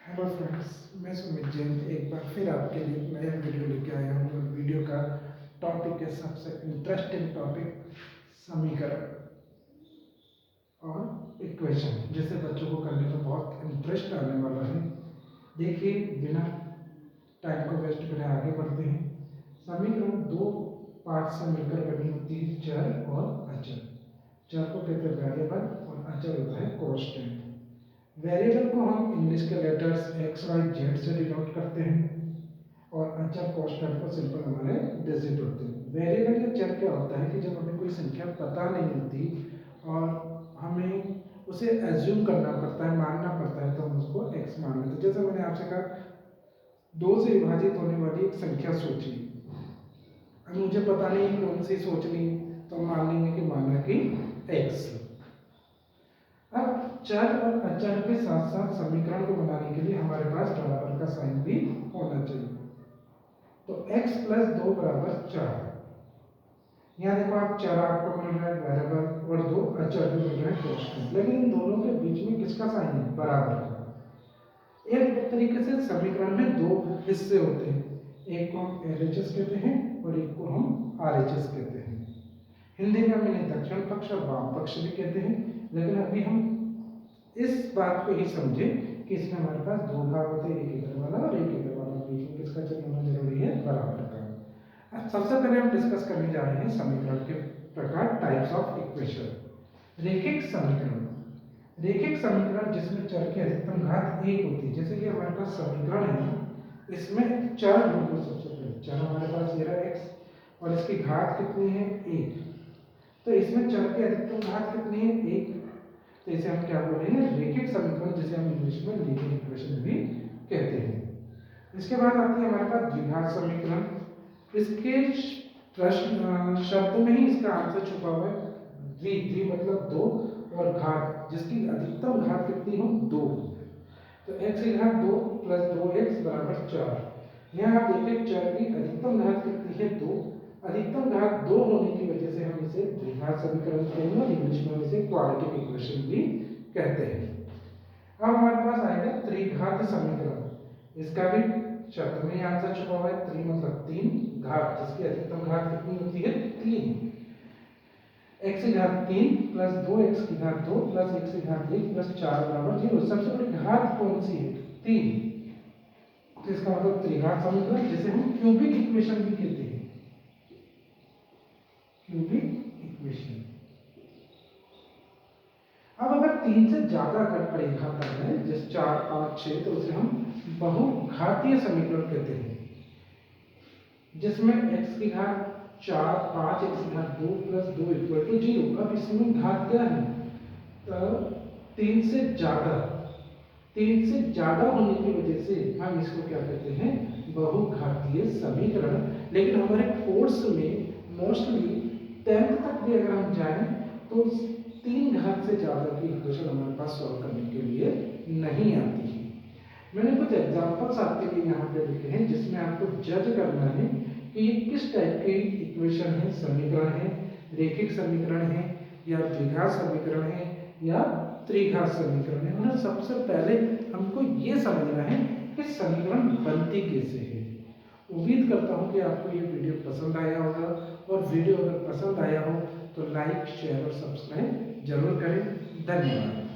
Hello friends, मैं सुमित जैन एक बार फिर आपके लिए एक नया वीडियो लेके आया हूँ और वीडियो का टॉपिक है सबसे इंटरेस्टिंग टॉपिक समीकरण और इक्वेशन, जिसे बच्चों को करने में बहुत इंटरेस्ट आने वाला है। देखिए, बिना टाइम को वेस्ट करे आगे बढ़ते हैं। समीकरण दो पार्ट से मिलकर बनी होती है, चर और अचर। चर को कहते हैं वेरिएबल और अचर होता है कांस्टेंट। वेरिएबल को हम इंग्लिश के लेटर्स एक्स वाई जेड से डिनोट करते हैं और अचर कांस्टेंट को सिंपल हमारे डिजिट होते हैं। वेरिएबल या चर क्या होता है कि जब हमें कोई संख्या पता नहीं होती और हमें उसे एज्यूम करना पड़ता है, मानना पड़ता है, तो हम उसको एक्स मान लेते हैं। जैसे मैंने आपसे कहा, दो से विभाजित होने वाली एक संख्या सोची, अब मुझे पता नहीं कौन सी सोचनी, तो मान लेंगे कि माना कि एक्स। अब चर और अचर के साथ साथ समीकरण को बनाने के लिए हमारे पास बराबर का साइन भी होना चाहिए। तो x प्लस 2 बराबर 4। यहाँ देखो, आप चर आपको मिल रहा है वेरिएबल और दो अचर भी मिल रहे हैं कांस्टेंट, लेकिन इन दोनों के बीच में किसका साइन है? बराबर का। एक तरीके से समीकरण में दो हिस्से होते हैं, एक को हम LHS कहते हैं और एक को हम RHS कहते हैं। हिंदी में हम इन्हें दक्षिण पक्ष और वाम पक्ष भी कहते हैं, लेकिन अभी हम इस बात को ही समझे कि इसमें हमारे पास दो भाग होते हैं, एक इधर वाला और एक इधर वाला, बीच में किसका चिन्ह होना जरूरी है? बराबर का। अब सबसे पहले हम डिस्कस करने जा रहे हैं समीकरण के प्रकार, टाइप्स ऑफ इक्वेशन। रेखिक समीकरण। रेखिक समीकरण जिसमें चर की अधिकतम घात एक होती है, जैसे कि हमारे पास समीकरण है, इसमें चर ढूंढो। सबसे पहले चर हमारे पास ये रहा x और इसकी घात कितनी है? एक। तो इसमें चर की अधिकतम घात कितनी है? एक। तो इसे हम क्या बोलेंगे? रेखिक समीकरण, जिसे हम इंग्लिश में लीनियर इक्वेशन भी कहते हैं। इसके बाद आती है हमारे पास द्विघात समीकरण। इसके प्रश्न शब्द में ही इसका आंसर छुपा हुआ है। द्वि मतलब दो और घात, जिसकी अधिकतम घात कितनी हो? दो। तो x की घात दो प्लस 2x बराबर 4। यहाँ आप देखिए, चर की अधिकतम घात कितनी है? दो। अधिकतम घात दो होने की वजह से हम इसे द्विघात समीकरण कहते हैं और इंग्लिश में हम इसे क्वाड्रेटिक इक्वेशन भी कहते हैं। अब हमारे पास आएगा त्रिघात समीकरण। इसका भी शब्द में आंसर छुपा हुआ है। त्रि मतलब तीन, घात जिसकी अधिकतम घात कितनी होती है? तीन। x की घात तीन प्लस दो एक्स की घात दो प्लस x की घात एक प्लस 4 बराबर 0। सबसे बड़ी घात कौन सी है? तीन। तो इसका मतलब त्रिघात समीकरण, जिसे हम क्यूबिक इक्वेशन भी कहते हैं। Cubic equation. अब अगर तीन से ज्यादा अगर परिघात आ जाए, जैसे 4, 5, 6, तो उसे हम बहुघातीय समीकरण कहते हैं, जिसमें x की घात 4, 5, x की घात 2 प्लस 2 इक्वल टू 0। अब इसमें घात क्या है? तो तीन से ज्यादा होने की वजह से हम इसको क्या कहते हैं? बहुघातीय समीकरण। लेकिन हमारे कोर्स में मोस्टली 10th तक भी अगर हम जाएं तो तीन घात से ज्यादा की इक्वेशन हमारे पास सॉल्व करने के लिए नहीं आती है। मैंने कुछ एग्जांपल्स आपके लिए यहाँ पे लिखे हैं, जिसमें आपको जज करना है कि ये किस टाइप के इक्वेशन है, समीकरण है, रेखिक समीकरण है या द्विघात समीकरण है या त्रिघात समीकरण है। और सबसे पहले हमको ये समझना है कि समीकरण बनती कैसे है। उम्मीद करता हूँ कि आपको ये वीडियो पसंद आया होगा, और वीडियो अगर पसंद आया हो तो लाइक, शेयर और सब्सक्राइब जरूर करें। धन्यवाद।